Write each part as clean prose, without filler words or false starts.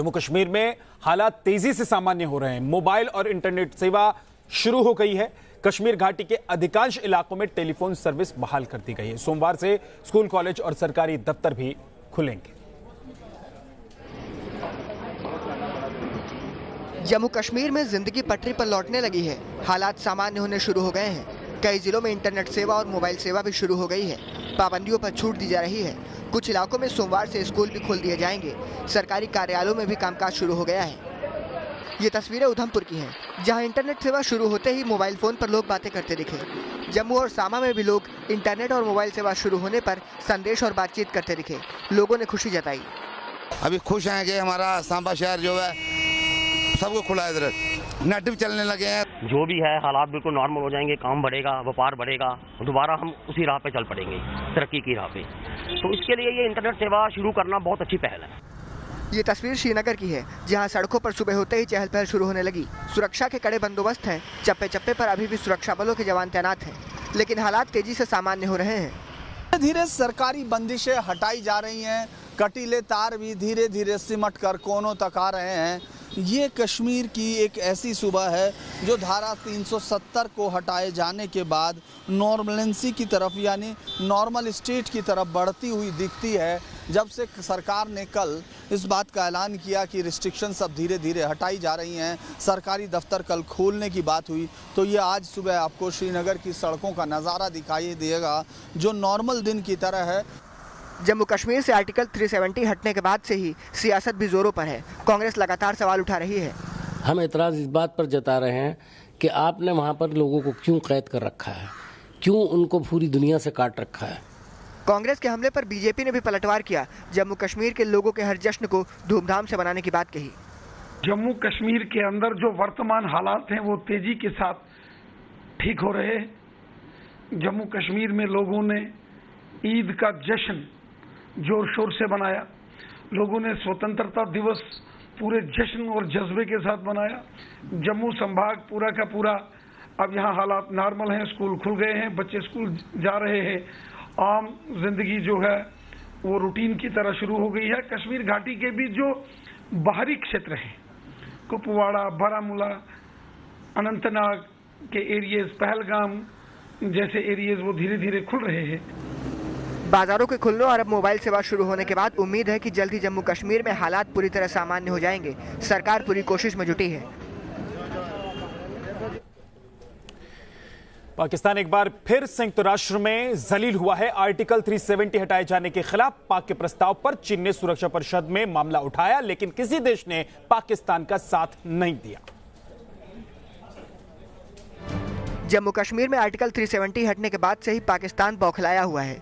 जम्मू कश्मीर में हालात तेजी से सामान्य हो रहे हैं। मोबाइल और इंटरनेट सेवा शुरू हो गई है। कश्मीर घाटी के अधिकांश इलाकों में टेलीफोन सर्विस बहाल कर दी गई है। सोमवार से स्कूल, कॉलेज और सरकारी दफ्तर भी खुलेंगे। जम्मू कश्मीर में जिंदगी पटरी पर लौटने लगी है। हालात सामान्य होने शुरू हो गए हैं। कई जिलों में इंटरनेट सेवा और मोबाइल सेवा भी शुरू हो गई है। पाबंदियों पर छूट दी जा रही है। कुछ इलाकों में सोमवार से स्कूल भी खोल दिए जाएंगे। सरकारी कार्यालयों में भी कामकाज शुरू हो गया है। ये तस्वीरें उधमपुर की हैं, जहां इंटरनेट सेवा शुरू होते ही मोबाइल फोन पर लोग बातें करते दिखे। जम्मू और सामा में भी लोग इंटरनेट और मोबाइल सेवा शुरू होने पर संदेश और बातचीत करते दिखे। लोगों ने खुशी जताई। अभी खुश हैं कि हमारा सांबा शहर जो है सबको खुला है, इधर नेट भी चलने लगे हैं। जो भी है हालात बिल्कुल नॉर्मल हो जाएंगे, काम बढ़ेगा, व्यापार बढ़ेगा, दोबारा हम उसी राह पे चल पड़ेंगे, तरक्की की राह पे। तो इसके लिए ये इंटरनेट सेवा शुरू करना बहुत अच्छी पहल है। ये तस्वीर श्रीनगर की है, जहां सड़कों पर सुबह होते ही चहल पहल शुरू होने लगी। सुरक्षा के कड़े बंदोबस्त हैं। चप्पे चप्पे पर अभी भी सुरक्षा बलों के जवान तैनात हैं, लेकिन हालात तेजी से सामान्य हो रहे हैं। धीरे धीरे सरकारी बंदिशें हटाई जा रही हैं। कटीले तार भी धीरे धीरे सिमट कर कोनों तक आ रहे हैं। ये कश्मीर की एक ऐसी सूबा है जो धारा 370 को हटाए जाने के बाद नॉर्मलेंसी की तरफ यानी नॉर्मल स्टेट की तरफ बढ़ती हुई दिखती है। जब से सरकार ने कल इस बात का ऐलान किया कि रिस्ट्रिक्शंस अब धीरे धीरे हटाई जा रही हैं, सरकारी दफ्तर कल खोलने की बात हुई, तो ये आज सुबह आपको श्रीनगर की सड़कों का नज़ारा दिखाई देगा जो नॉर्मल दिन की तरह है। जम्मू कश्मीर से आर्टिकल 370 हटने के बाद से ही सियासत भी जोरों पर है। कांग्रेस लगातार सवाल उठा रही है। हम एतराज़ इस बात पर जता रहे हैं कि आपने वहाँ पर लोगों को क्यों कैद कर रखा है, क्यों उनको पूरी दुनिया से काट रखा है। कांग्रेस के हमले पर बीजेपी ने भी पलटवार किया। जम्मू कश्मीर के लोगों के हर जश्न को धूमधाम से मनाने की बात कही। जम्मू कश्मीर के अंदर जो वर्तमान हालात हैं वो तेजी के साथ ठीक हो रहे हैं। जम्मू कश्मीर में लोगों ने ईद का जश्न जोर शोर से मनाया। लोगों ने स्वतंत्रता दिवस पूरे जश्न और जज्बे के साथ मनाया। जम्मू संभाग पूरा का पूरा अब यहाँ हालात नॉर्मल हैं। स्कूल खुल गए हैं, बच्चे स्कूल जा रहे हैं। आम जिंदगी जो है वो रूटीन की तरह शुरू हो गई है। कश्मीर घाटी के भी जो बाहरी क्षेत्र हैं, कुपवाड़ा, बारामूला, अनंतनाग के एरियाज, पहलगाम जैसे एरियाज वो धीरे धीरे खुल रहे हैं। बाजारों के खुलने और अब मोबाइल सेवा शुरू होने के बाद उम्मीद है कि जल्द ही जम्मू कश्मीर में हालात पूरी तरह सामान्य हो जाएंगे। सरकार पूरी कोशिश में जुटी है। पाकिस्तान एक बार फिर संयुक्त राष्ट्र में जलील हुआ है। आर्टिकल 370 हटाए जाने के खिलाफ पाक के प्रस्ताव पर चीन ने सुरक्षा परिषद में मामला उठाया, लेकिन किसी देश ने पाकिस्तान का साथ नहीं दिया। जम्मू कश्मीर में आर्टिकल 370 हटने के बाद से ही पाकिस्तान बौखलाया हुआ है।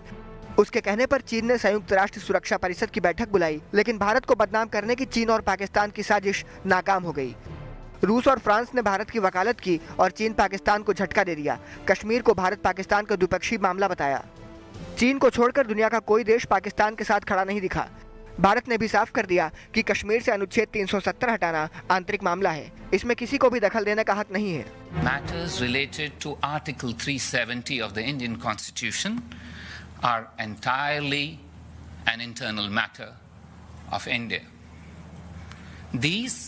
उसके कहने पर चीन ने संयुक्त राष्ट्र सुरक्षा परिषद की बैठक बुलाई, लेकिन भारत को बदनाम करने की चीन और पाकिस्तान की साजिश नाकाम हो गई। रूस और फ्रांस ने भारत की वकालत की और चीन पाकिस्तान को झटका दे दिया। कश्मीर को भारत पाकिस्तान का द्विपक्षीय मामला बताया। चीन को छोड़कर दुनिया का कोई देश पाकिस्तान के साथ खड़ा नहीं दिखा। भारत ने भी साफ कर दिया कि कश्मीर से अनुच्छेद 370 हटाना आंतरिक मामला है। इसमें किसी को भी दखल देने का हक नहीं है। Matters related to Article 370 of the Indian Constitution are entirely an internal matter of India. These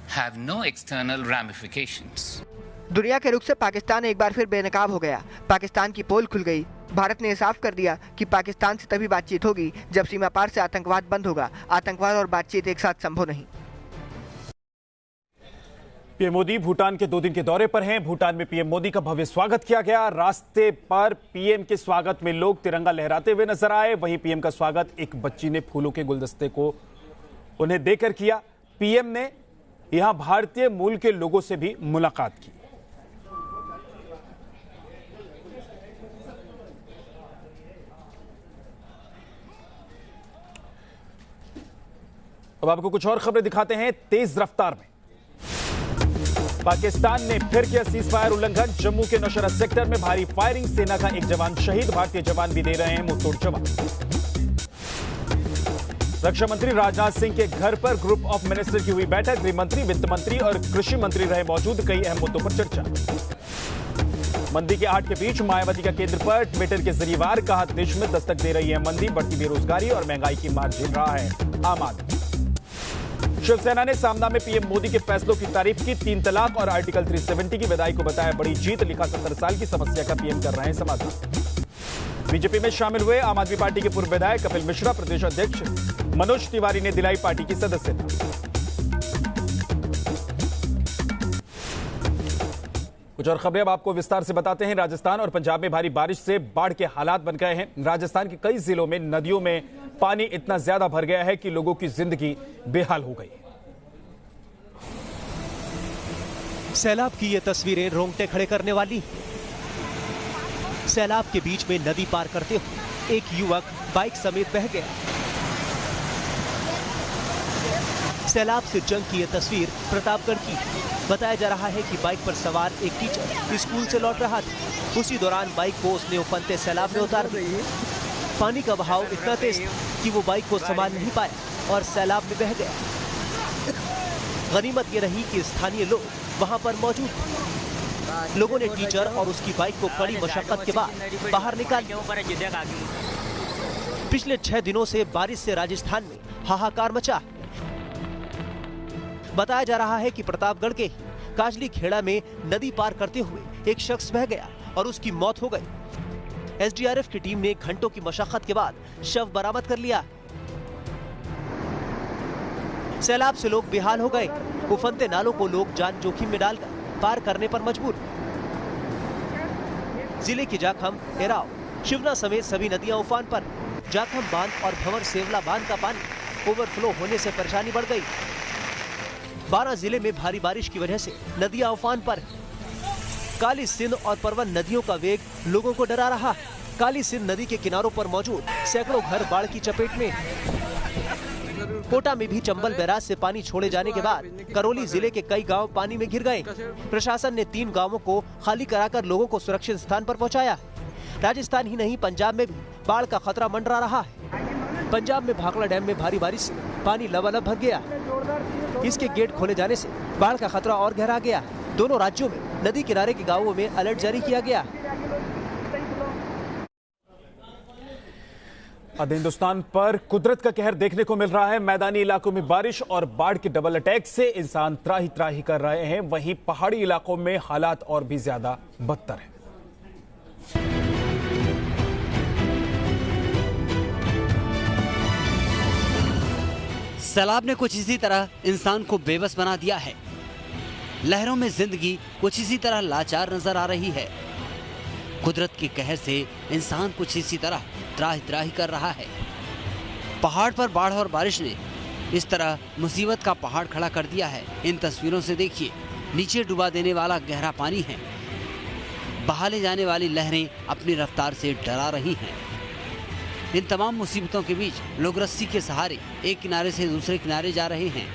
have no external ramifications. दुनिया के रुख से पाकिस्तान एक बार फिर बेनकाब हो गया। पाकिस्तान की पोल खुल गई। भारत ने साफ कर दिया कि पाकिस्तान से तभी बातचीत होगी जब सीमा पार से आतंकवाद बंद होगा। आतंकवाद और बातचीत एक साथ संभव नहीं। पीएम मोदी भूटान के 2 दिन के दौरे पर हैं। भूटान में पीएम मोदी का भव्य स्वागत किया गया। रास्ते पर पीएम के स्वागत में लोग तिरंगा लहराते हुए नजर आए। वहीं पीएम का स्वागत एक बच्ची ने फूलों के गुलदस्ते को उन्हें देकर किया। पीएम ने यहां भारतीय मूल के लोगों से भी मुलाकात की। अब आपको कुछ और खबरें दिखाते हैं तेज रफ्तार में। पाकिस्तान ने फिर किया सीजफायर उल्लंघन। जम्मू के नौशहरा सेक्टर में भारी फायरिंग, सेना का एक जवान शहीद। भारतीय जवान भी दे रहे हैं मुंहतोड़ जवाब। रक्षा मंत्री राजनाथ सिंह के घर पर ग्रुप ऑफ मिनिस्टर की हुई बैठक। गृह मंत्री, वित्त मंत्री और कृषि मंत्री रहे मौजूद। कई अहम मुद्दों पर चर्चा। मंदी के आहट के बीच मायावती का केंद्र पर ट्विटर के जरिए वार। कहा देश में दस्तक दे रही है मंदी, बढ़ती बेरोजगारी और महंगाई की मार झेल रहा है आम आदमी। शिवसेना ने सामना में पीएम मोदी के फैसलों की तारीफ की। 3 तलाक और आर्टिकल 370 की विधाई को बताया बड़ी जीत। लिखा 70 साल की समस्या का पीएम कर रहे हैं समाधान। बीजेपी में शामिल हुए आम आदमी पार्टी के पूर्व विधायक कपिल मिश्रा। प्रदेश अध्यक्ष मनोज तिवारी ने दिलाई पार्टी की सदस्यता। कुछ और खबरें अब आपको विस्तार से बताते हैं। राजस्थान और पंजाब में भारी बारिश से बाढ़ के हालात बन गए हैं। राजस्थान के कई जिलों में नदियों में पानी इतना ज्यादा भर गया है कि लोगों की जिंदगी बेहाल हो गई। सैलाब की ये तस्वीरें रोंगटे खड़े करने वाली। सैलाब के बीच में नदी पार करते हुए एक युवक बाइक समेत बह गया। सैलाब से जंग की यह तस्वीर प्रतापगढ़ की। बताया जा रहा है कि बाइक पर सवार एक टीचर स्कूल से लौट रहा था। उसी दौरान बाइक को उसने उफनते सैलाब में उतार दिया। पानी का बहाव इतना तेज कि वो बाइक को संभाल नहीं पाया और सैलाब में बह गया। गनीमत ये रही कि स्थानीय लोग वहां पर मौजूद थे। लोगों ने टीचर और उसकी बाइक को कड़ी मशक्कत के बाद बाहर निकाल लिया। पिछले 6 दिनों से बारिश से राजस्थान में हाहाकार मचा। बताया जा रहा है कि प्रतापगढ़ के काजली खेड़ा में नदी पार करते हुए एक शख्स बह गया और उसकी मौत हो गई। एसडीआरएफ की टीम ने घंटों की मशक्कत के बाद शव बरामद कर लिया। सैलाब से लोग बेहाल हो गए। उफनते नालों को लोग जान जोखिम में डालकर पार करने पर मजबूर। जिले की जाखम, एराव, शिवना समेत सभी नदियां उफान पर। जाखम बांध और भंवर सेवला बांध का पानी ओवरफ्लो होने से परेशानी बढ़ गई। 12 जिले में भारी बारिश की वजह से नदियां उफान पर। काली सिंध और परवन नदियों का वेग लोगों को डरा रहा। काली सिंध नदी के किनारों पर मौजूद सैकड़ों घर बाढ़ की चपेट में। कोटा में भी चंबल बैराज से पानी छोड़े जाने के बाद करौली जिले के कई गांव पानी में घिर गए। प्रशासन ने 3 गांवों को खाली कराकर लोगों को सुरक्षित स्थान पर पहुंचाया। राजस्थान ही नहीं, पंजाब में भी बाढ़ का खतरा मंडरा रहा है। पंजाब में भाखड़ा डैम में भारी बारिश से पानी लबालब भर गया। इसके गेट खोले जाने से बाढ़ का खतरा और गहरा गया। दोनों राज्यों में नदी किनारे के गांवों में अलर्ट जारी किया गया। आधे हिंदुस्तान पर कुदरत का कहर देखने को मिल रहा है। मैदानी इलाकों में बारिश और बाढ़ के डबल अटैक से इंसान त्राही त्राही कर रहे हैं। वहीं पहाड़ी इलाकों में हालात और भी ज्यादा बदतर है। सैलाब ने कुछ इसी तरह इंसान को बेबस बना दिया है। लहरों में जिंदगी कुछ इसी तरह लाचार नजर आ रही है। कुदरत के कहर से इंसान कुछ इसी तरह त्राही त्राही कर रहा है। पहाड़ पर बाढ़ और बारिश ने इस तरह मुसीबत का पहाड़ खड़ा कर दिया है। इन तस्वीरों से देखिए, नीचे डुबा देने वाला गहरा पानी है। बहा ले जाने वाली लहरें अपनी रफ्तार से डरा रही हैं। इन तमाम मुसीबतों के बीच लोग रस्सी के सहारे एक किनारे से दूसरे किनारे जा रहे हैं।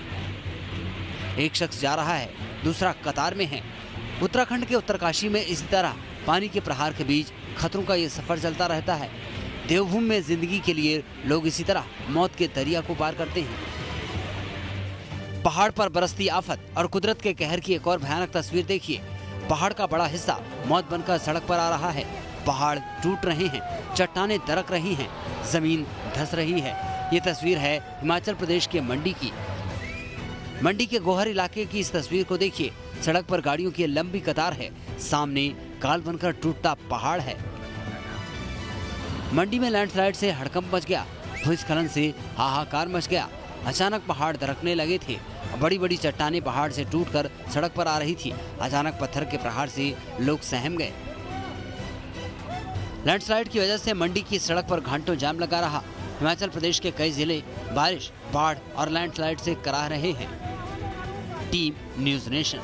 एक शख्स जा रहा है, दूसरा कतार में है। उत्तराखंड के उत्तरकाशी में इसी तरह पानी के प्रहार के बीच खतरों का ये सफर चलता रहता है। देवभूमि में जिंदगी के लिए लोग इसी तरह मौत के दरिया को पार करते हैं। पहाड़ पर बरसती आफत और कुदरत के कहर की एक और भयानक तस्वीर देखिए। पहाड़ का बड़ा हिस्सा मौत बनकर सड़क पर आ रहा है। पहाड़ टूट रहे हैं, चट्टानें दरक रही हैं, जमीन धंस रही है। ये तस्वीर है हिमाचल प्रदेश के मंडी की। मंडी के गोहर इलाके की इस तस्वीर को देखिए। सड़क पर गाड़ियों की लंबी कतार है। सामने काल बनकर टूटता पहाड़ है। मंडी में लैंडस्लाइड से हड़कंप मच गया। भूस्खलन से हाहाकार मच गया। अचानक पहाड़ दरकने लगे थे। बड़ी बड़ी चट्टानें पहाड़ से टूटकर सड़क पर आ रही थी। अचानक पत्थर के प्रहार से लोग सहम गए। लैंडस्लाइड की वजह से मंडी की सड़क पर घंटों जाम लगा रहा। हिमाचल प्रदेश के कई जिले बारिश, बाढ़ और लैंडस्लाइड से कराह रहे हैं। Team news nation.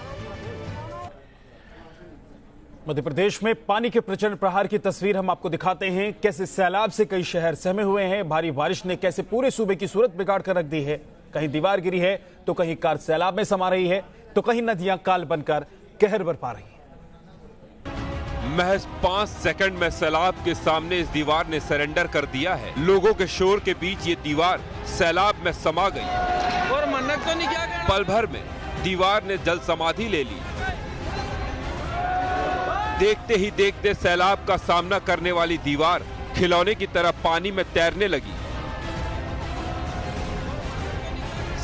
Madhya Pradesh में पानी के प्रचंड प्रहार की तस्वीर हम आपको दिखाते हैं। कैसे सैलाब से कई शहर सहमे हुए हैं। भारी बारिश ने कैसे पूरे सूबे की सूरत बिगाड़ कर रख दी है। कहीं दीवार गिरी है तो कहीं कार सैलाब में समा रही है तो कहीं नदियां काल बनकर कहर बरपा रही हैं। महज 5 सेकंड में सैलाब के सामने इस दीवार ने सरेंडर कर दिया है। लोगों के शोर के बीच ये दीवार सैलाब में समा गई और मन्नत तो नहीं किया गया। पल भर में दीवार ने जल समाधि ले ली। देखते ही देखते सैलाब का सामना करने वाली दीवार खिलौने की तरह पानी में तैरने लगी।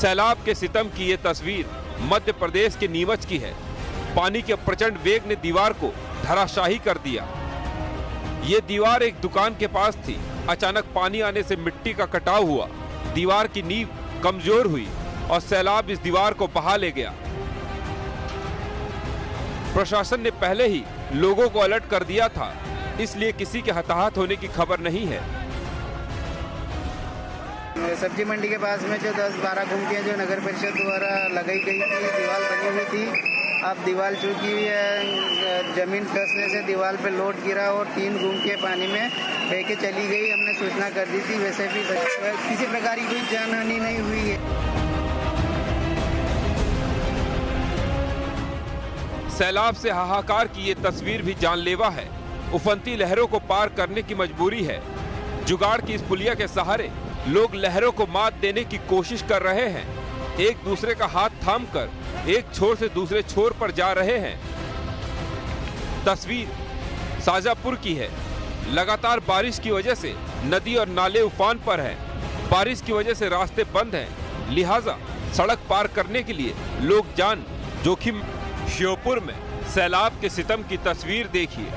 सैलाब के सितम की ये तस्वीर मध्य प्रदेश के नीमच की है। पानी के प्रचंड वेग ने दीवार को धराशाही कर दिया। ये दीवार एक दुकान के पास थी। अचानक पानी आने से मिट्टी का कटाव हुआ, दीवार की नींव कमजोर हुई और सैलाब इस दीवार को बहा ले गया। प्रशासन ने पहले ही लोगों को अलर्ट कर दिया था, इसलिए किसी के हताहत होने की खबर नहीं है। सब्जी मंडी के पास में जो 10-12 गुमटियां जो नगर परिषद द्वारा लगाई गई थी, दीवार बनी हुई थी, अब दीवार चुकी हुई है। जमीन धंसने से दीवार पे लोड गिरा और 3 गुमटियां पानी में बह के चली गई। हमने सूचना कर दी थी, वैसे भी किसी प्रकार की कोई जानहानि नहीं हुई है। सैलाब से हाहाकार की ये तस्वीर भी जानलेवा है। उफनती लहरों को पार करने की मजबूरी है। जुगाड़ की इस पुलिया के सहारे लोग लहरों को मात देने की कोशिश कर रहे हैं। एक दूसरे का हाथ थामकर एक छोर से दूसरे छोर पर जा रहे हैं। तस्वीर शाजापुर की है। लगातार बारिश की वजह से नदी और नाले उफान पर हैं। बारिश की वजह से रास्ते बंद हैं, लिहाजा सड़क पार करने के लिए लोग जान जोखिम। श्योपुर में सैलाब के सितम की तस्वीर देखिए।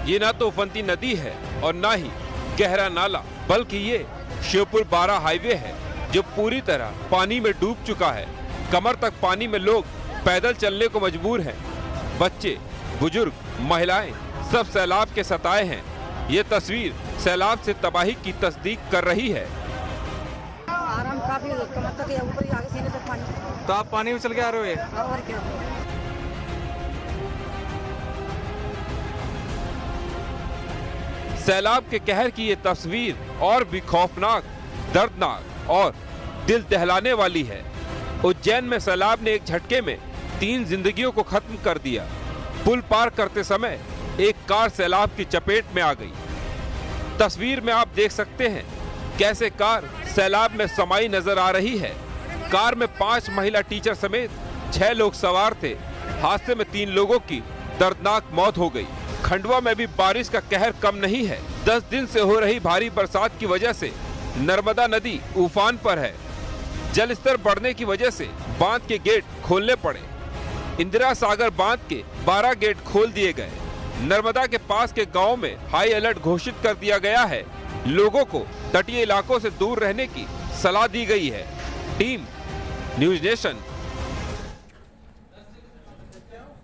ये ना तो उफनती नदी है और ना ही गहरा नाला, बल्कि ये श्योपुर 12 हाईवे है जो पूरी तरह पानी में डूब चुका है। कमर तक पानी में लोग पैदल चलने को मजबूर हैं। बच्चे, बुजुर्ग, महिलाएं सब सैलाब के सताए हैं। ये तस्वीर सैलाब से तबाही की तस्दीक कर रही है। आराम काफी कमर तक या ऊपर आगे सीने तक पानी। तो आप पानी में चल के आ रहे हो? और क्या? सैलाब के कहर की ये तस्वीर और भी खौफनाक, दर्दनाक और दिल दहलाने वाली है। उज्जैन में सैलाब ने एक झटके में 3 जिंदगियों को खत्म कर दिया। पुल पार करते समय एक कार सैलाब की चपेट में आ गई। तस्वीर में आप देख सकते हैं कैसे कार सैलाब में समाई नजर आ रही है। कार में 5 महिला टीचर समेत 6 लोग सवार थे। हादसे में 3 लोगों की दर्दनाक मौत हो गई। खंडवा में भी बारिश का कहर कम नहीं है। 10 दिन से हो रही भारी बरसात की वजह से नर्मदा नदी उफान पर है। जल स्तर बढ़ने की वजह से बांध के गेट खोलने पड़े। इंदिरा सागर बांध के 12 गेट खोल दिए गए। नर्मदा के पास के गांव में हाई अलर्ट घोषित कर दिया गया है। लोगों को तटीय इलाकों से दूर रहने की सलाह दी गई है। Team news nation.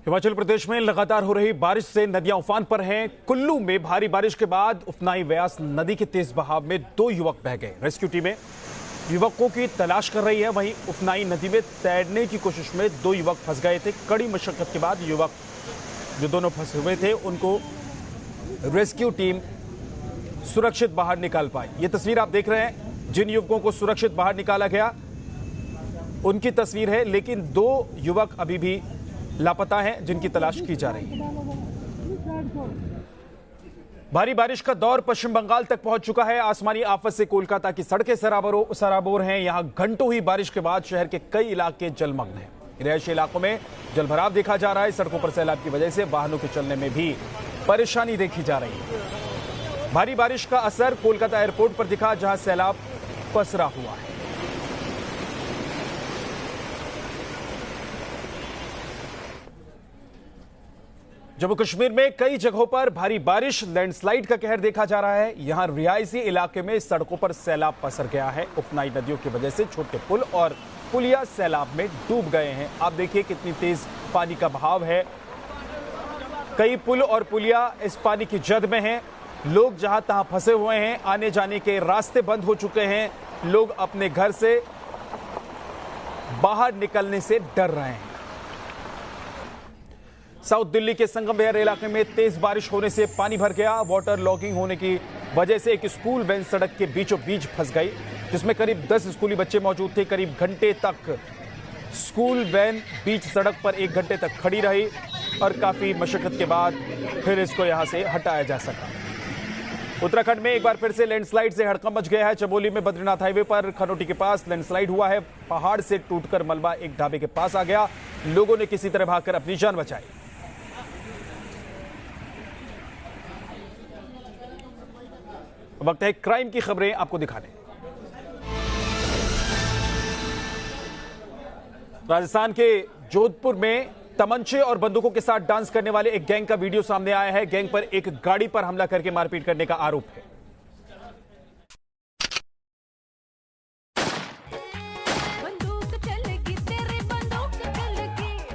Himachal Pradesh में लगातार हो रही बारिश से नदियां उफान पर हैं। कुल्लू में भारी बारिश के बाद उफनाई व्यास नदी के तेज बहाव में 2 युवक बह गए। रेस्क्यू टीमें युवकों की तलाश कर रही है। वहीं उफनाई नदी में तैरने की कोशिश में 2 युवक फंस गए थे। कड़ी मशक्कत के बाद युवक जो दोनों फंसे हुए थे उनको रेस्क्यू टीम सुरक्षित बाहर निकाल पाई। ये तस्वीर आप देख रहे हैं। जिन युवकों को सुरक्षित बाहर निकाला गया उनकी तस्वीर है, लेकिन 2 युवक अभी भी लापता हैं जिनकी तलाश की जा रही है। भारी बारिश का दौर पश्चिम बंगाल तक पहुंच चुका है। आसमानी आफत से कोलकाता की सड़कें सराबोर हैं। यहां घंटों ही बारिश के बाद शहर के कई इलाके जलमग्न हैं। रिहायशी इलाकों में जलभराव देखा जा रहा है। सड़कों पर सैलाब की वजह से वाहनों के चलने में भी परेशानी देखी जा रही है। भारी बारिश का असर कोलकाता एयरपोर्ट पर दिखा, जहां सैलाब पसरा हुआ है। जम्मू कश्मीर में कई जगहों पर भारी बारिश, लैंडस्लाइड का कहर देखा जा रहा है। यहां रिहायशी इलाके में सड़कों पर सैलाब पसर गया है। उफनाई नदियों की वजह से छोटे पुल और पुलिया सैलाब में डूब गए हैं। आप देखिए कितनी तेज पानी का बहाव है। कई पुल और पुलिया इस पानी की जद में हैं। लोग जहां तहां फंसे हुए हैं। आने जाने के रास्ते बंद हो चुके हैं। लोग अपने घर से बाहर निकलने से डर रहे हैं। साउथ दिल्ली के संगम विहार इलाके में तेज बारिश होने से पानी भर गया। वाटर लॉगिंग होने की वजह से एक स्कूल वैन सड़क के बीचों बीच फंस गई, जिसमें करीब 10 स्कूली बच्चे मौजूद थे। करीब घंटे तक स्कूल वैन बीच सड़क पर 1 घंटे तक खड़ी रही और काफी मशक्कत के बाद फिर इसको यहां से हटाया जा सका। उत्तराखंड में एक बार फिर से लैंडस्लाइड से हड़कंप मच गया है। चमोली में बद्रीनाथ हाईवे पर खनोटी के पास लैंडस्लाइड हुआ है। पहाड़ से टूटकर मलबा एक ढाबे के पास आ गया। लोगों ने किसी तरह भागकर अपनी जान बचाई। वक्त है क्राइम की खबरें आपको दिखाने। राजस्थान के जोधपुर में तमंचे और बंदूकों के साथ डांस करने वाले एक गैंग का वीडियो सामने आया है। गैंग पर एक गाड़ी पर हमला करके मारपीट करने का आरोप है।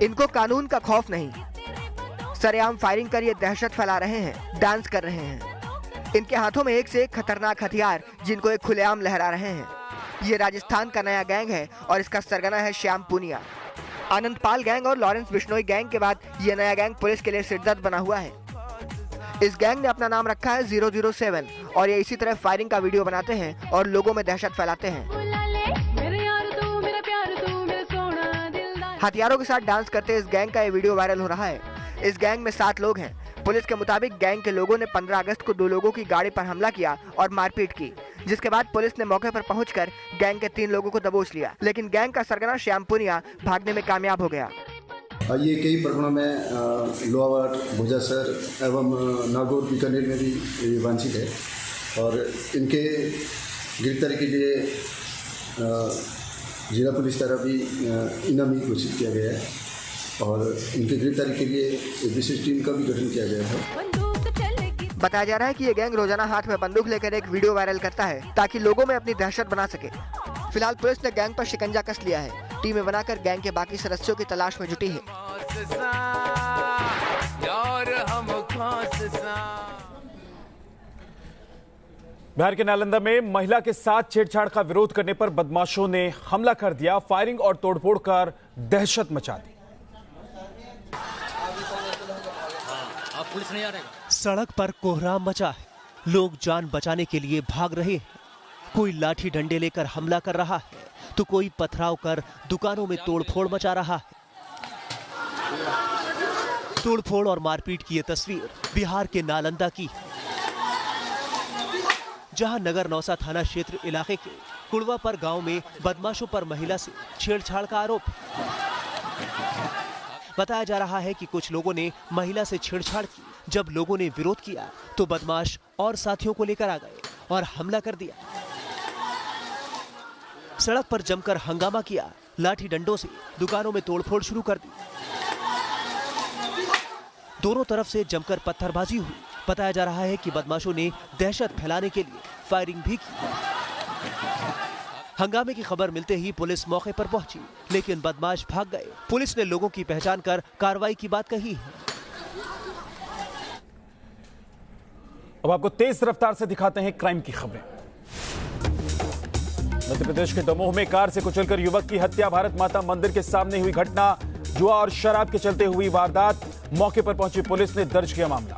इनको कानून का खौफ नहीं, सरेआम फायरिंग कर ये दहशत फैला रहे हैं, डांस कर रहे हैं। इनके हाथों में एक से एक खतरनाक हथियार, जिनको एक खुलेआम लहरा रहे हैं। ये राजस्थान का नया गैंग है और इसका सरगना है श्याम पुनिया। आनंदपाल गैंग और लॉरेंस बिश्नोई गैंग के बाद ये नया गैंग पुलिस के लिए सिरदर्द बना हुआ है। इस गैंग ने अपना नाम रखा है 007 और ये इसी तरह फायरिंग का वीडियो बनाते हैं और लोगों में दहशत फैलाते हैं। हथियारों के साथ डांस करते इस गैंग का ये वीडियो वायरल हो रहा है। इस गैंग में 7 लोग हैं। पुलिस के मुताबिक गैंग के लोगों ने 15 अगस्त को 2 लोगों की गाड़ी पर हमला किया और मारपीट की, जिसके बाद पुलिस ने मौके पर पहुंचकर गैंग के 3 लोगों को दबोच लिया। लेकिन गैंग का सरगना श्याम पुनिया भागने में कामयाब हो गया। ये कई प्रकरणों में लोहावट, भुजासर एवं नागौर, बीकानेर में भी वांछित है और इनके गिरफ्तारी के लिए जिला पुलिस द्वारा भी इनामी घोषित किया गया है और इनकी गिरफ्तारी के लिए एक विशेष टीम का भी गठन किया गया है। बताया जा रहा है कि ये गैंग रोजाना हाथ में बंदूक लेकर एक वीडियो वायरल करता है ताकि लोगों में अपनी दहशत बना सके। फिलहाल पुलिस ने गैंग पर शिकंजा कस लिया है। टीमें बनाकर गैंग के बाकी सदस्यों की तलाश में जुटी है। बिहार के नालंदा में महिला के साथ छेड़छाड़ का विरोध करने पर बदमाशों ने हमला कर दिया। फायरिंग और तोड़फोड़ कर दहशत मचा दी। सड़क पर कोहराम मचा है। लोग जान बचाने के लिए भाग रहे हैं। कोई लाठी डंडे लेकर हमला कर रहा है तो कोई पथराव कर दुकानों में तोड़फोड़ मचा रहा है। तोड़फोड़ और मारपीट की ये तस्वीर बिहार के नालंदा की है, जहां नगर नौसा थाना क्षेत्र इलाके के कुड़वापर गांव में बदमाशों पर महिला से छेड़छाड़ का आरोप है। बताया जा रहा है कि कुछ लोगों ने महिला से छेड़छाड़ की। जब लोगों ने विरोध किया तो बदमाश और साथियों को लेकर आ गए और हमला कर दिया। सड़क पर जमकर हंगामा किया। लाठी डंडों से दुकानों में तोड़फोड़ शुरू कर दी। दोनों तरफ से जमकर पत्थरबाजी हुई। बताया जा रहा है कि बदमाशों ने दहशत फैलाने के लिए फायरिंग भी की। हंगामे की खबर मिलते ही पुलिस मौके पर पहुंची, लेकिन बदमाश भाग गए। पुलिस ने लोगों की पहचान कर कार्रवाई की बात कही है। अब आपको तेज रफ्तार से दिखाते हैं क्राइम की खबरें। मध्य प्रदेश के दमोह में कार से कुचलकर युवक की हत्या। भारत माता मंदिर के सामने हुई घटना। जुआ और शराब के चलते हुई वारदात। मौके पर पहुंची पुलिस ने दर्ज किया मामला।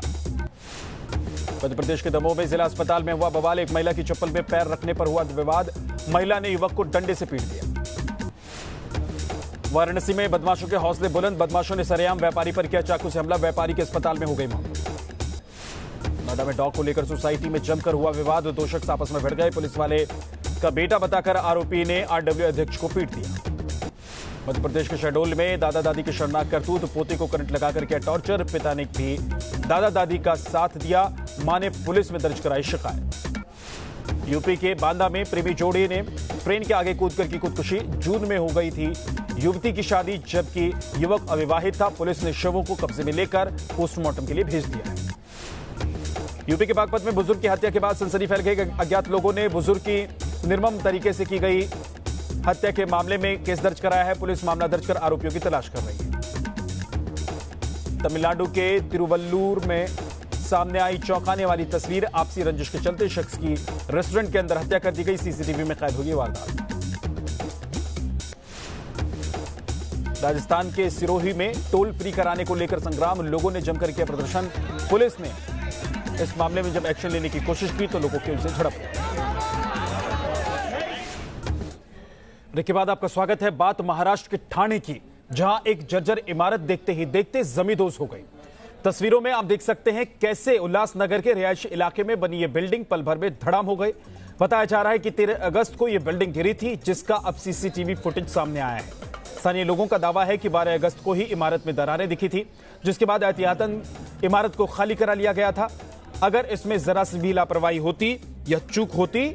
मध्य प्रदेश के दमोह में जिला अस्पताल में हुआ बवाल। एक महिला की चप्पल में पैर रखने पर हुआ विवाद। महिला ने युवक को डंडे से पीट दिया। वाराणसी में बदमाशों के हौसले बुलंद। बदमाशों ने सरेआम व्यापारी पर किया चाकू से हमला। व्यापारी के अस्पताल में हो गई मौत। नोएडा में डॉग को लेकर सोसाइटी में जमकर हुआ विवाद। 2 शख्स आपस में भिड़ गए। पुलिस वाले का बेटा बताकर आरोपी ने आरडब्ल्यू अध्यक्ष को पीट दिया। मध्य प्रदेश के शहडोल में दादा दादी के शर्मनाक करतूत। पोते को करंट लगाकर किया टॉर्चर। पिता ने भी दादा दादी का साथ दिया। मां ने पुलिस में दर्ज कराई शिकायत। यूपी के बांदा में प्रेमी जोड़ी ने ट्रेन के आगे कूदकर की खुदकुशी। जून में हो गई थी युवती की शादी, जबकि युवक अविवाहित था। पुलिस ने शवों को कब्जे में लेकर पोस्टमार्टम के लिए भेज दिया है। यूपी के बागपत में बुजुर्ग की हत्या के बाद सनसनी फैल गई। अज्ञात लोगों ने बुजुर्ग की निर्मम तरीके से की गई हत्या के मामले में केस दर्ज कराया है। पुलिस मामला दर्ज कर आरोपियों की तलाश कर रही है। तमिलनाडु के तिरुवल्लूर में सामने आई चौंकाने वाली तस्वीर। आपसी रंजिश के चलते शख्स की रेस्टोरेंट के अंदर हत्या कर दी गई। सीसीटीवी में कैद हुई वारदात। राजस्थान के सिरोही में टोल फ्री कराने को लेकर संग्राम। लोगों ने जमकर किया प्रदर्शन। पुलिस ने इस मामले में जब एक्शन लेने की कोशिश की तो लोगों की उनसे झड़प हुई। ब्रेक के बाद आपका स्वागत है। बात महाराष्ट्र के ठाणे की, जहां एक जर्जर इमारत देखते ही देखते जमींदोज हो गई। तस्वीरों में आप देख सकते हैं कैसे उल्लासनगर के रिहायशी इलाके में बनी यह बिल्डिंग पल भर में धड़ाम हो गई। बताया जा रहा है कि 13 अगस्त को यह बिल्डिंग गिरी थी, जिसका अब सीसीटीवी फुटेज सामने आया है। स्थानीय लोगों का दावा है कि 12 अगस्त को ही इमारत में दरारें दिखी थी, जिसके बाद एहतियातन इमारत को खाली करा लिया गया था। अगर इसमें जरा सी भी लापरवाही होती या चूक होती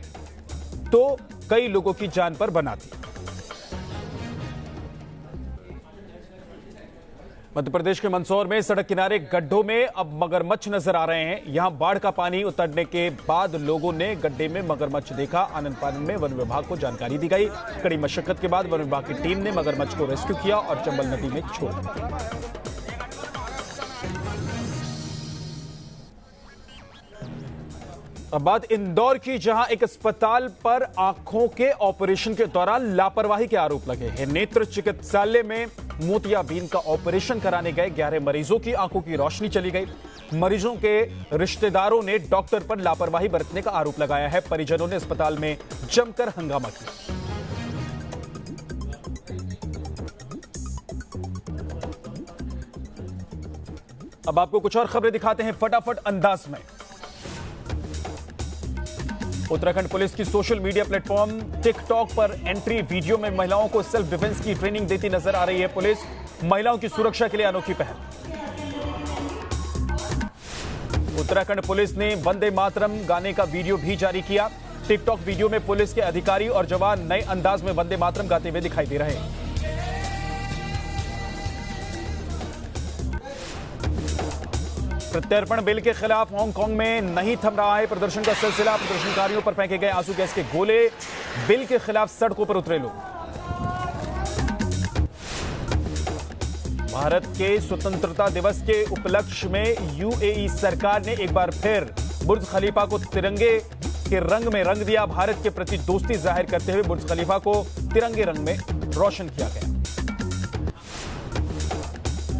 तो कई लोगों की जान पर बना थी। मध्य प्रदेश के मंदसौर में सड़क किनारे गड्ढों में अब मगरमच्छ नजर आ रहे हैं। यहां बाढ़ का पानी उतरने के बाद लोगों ने गड्ढे में मगरमच्छ देखा। आनंद फानन में वन विभाग को जानकारी दी गई। कड़ी मशक्कत के बाद वन विभाग की टीम ने मगरमच्छ को रेस्क्यू किया और चंबल नदी में छोड़ दिया। अब बात इंदौर की, जहां एक अस्पताल पर आंखों के ऑपरेशन के दौरान लापरवाही के आरोप लगे हैं। नेत्र चिकित्सालय में मोतियाबिंद का ऑपरेशन कराने गए 11 मरीजों की आंखों की रोशनी चली गई। मरीजों के रिश्तेदारों ने डॉक्टर पर लापरवाही बरतने का आरोप लगाया है। परिजनों ने अस्पताल में जमकर हंगामा किया। अब आपको कुछ और खबरें दिखाते हैं फटाफट अंदाज में। उत्तराखंड पुलिस की सोशल मीडिया प्लेटफॉर्म टिकटॉक पर एंट्री वीडियो में महिलाओं को सेल्फ डिफेंस की ट्रेनिंग देती नजर आ रही है पुलिस। महिलाओं की सुरक्षा के लिए अनोखी पहल। उत्तराखंड पुलिस ने वंदे मातरम गाने का वीडियो भी जारी किया। टिकटॉक वीडियो में पुलिस के अधिकारी और जवान नए अंदाज में वंदे मातरम गाते हुए दिखाई दे रहे हैं। प्रत्यर्पण बिल के खिलाफ हांगकांग में नहीं थम रहा है प्रदर्शन का सिलसिला। प्रदर्शनकारियों पर फेंके गए आंसू गैस के गोले, बिल के खिलाफ सड़कों पर उतरे लोग। भारत के स्वतंत्रता दिवस के उपलक्ष्य में यूएई सरकार ने एक बार फिर बुर्ज खलीफा को तिरंगे के रंग में रंग दिया। भारत के प्रति दोस्ती जाहिर करते हुए बुर्ज खलीफा को तिरंगे रंग में रोशन किया गया।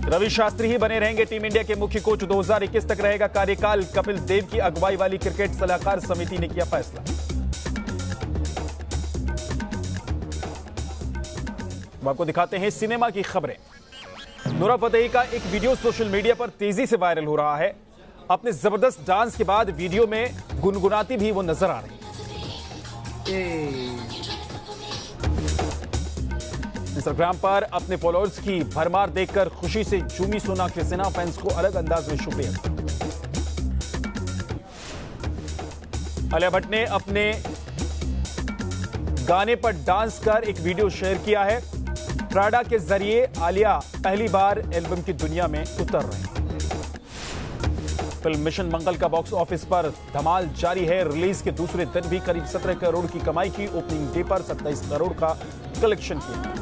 रवि शास्त्री ही बने रहेंगे टीम इंडिया के मुख्य कोच। 2021 तक रहेगा कार्यकाल। कपिल देव की अगुवाई वाली क्रिकेट सलाहकार समिति ने किया फैसला। अब आपको दिखाते हैं सिनेमा की खबरें। नूरा फतेही का एक वीडियो सोशल मीडिया पर तेजी से वायरल हो रहा है। अपने जबरदस्त डांस के बाद वीडियो में गुनगुनाती भी वो नजर आ रही है। इंस्टाग्राम पर अपने फॉलोअर्स की भरमार देखकर खुशी से झूमी सोनाक्षी सिन्हा। फैंस को अलग अंदाज में शुक्रिया। आलिया भट्ट ने अपने गाने पर डांस कर एक वीडियो शेयर किया है। प्राडा के जरिए आलिया पहली बार एल्बम की दुनिया में उतर रहे हैं। फिल्म मिशन मंगल का बॉक्स ऑफिस पर धमाल जारी है। रिलीज के दूसरे दिन भी करीब 17 करोड़ की कमाई की। ओपनिंग डे पर 27 करोड़ का कलेक्शन किया।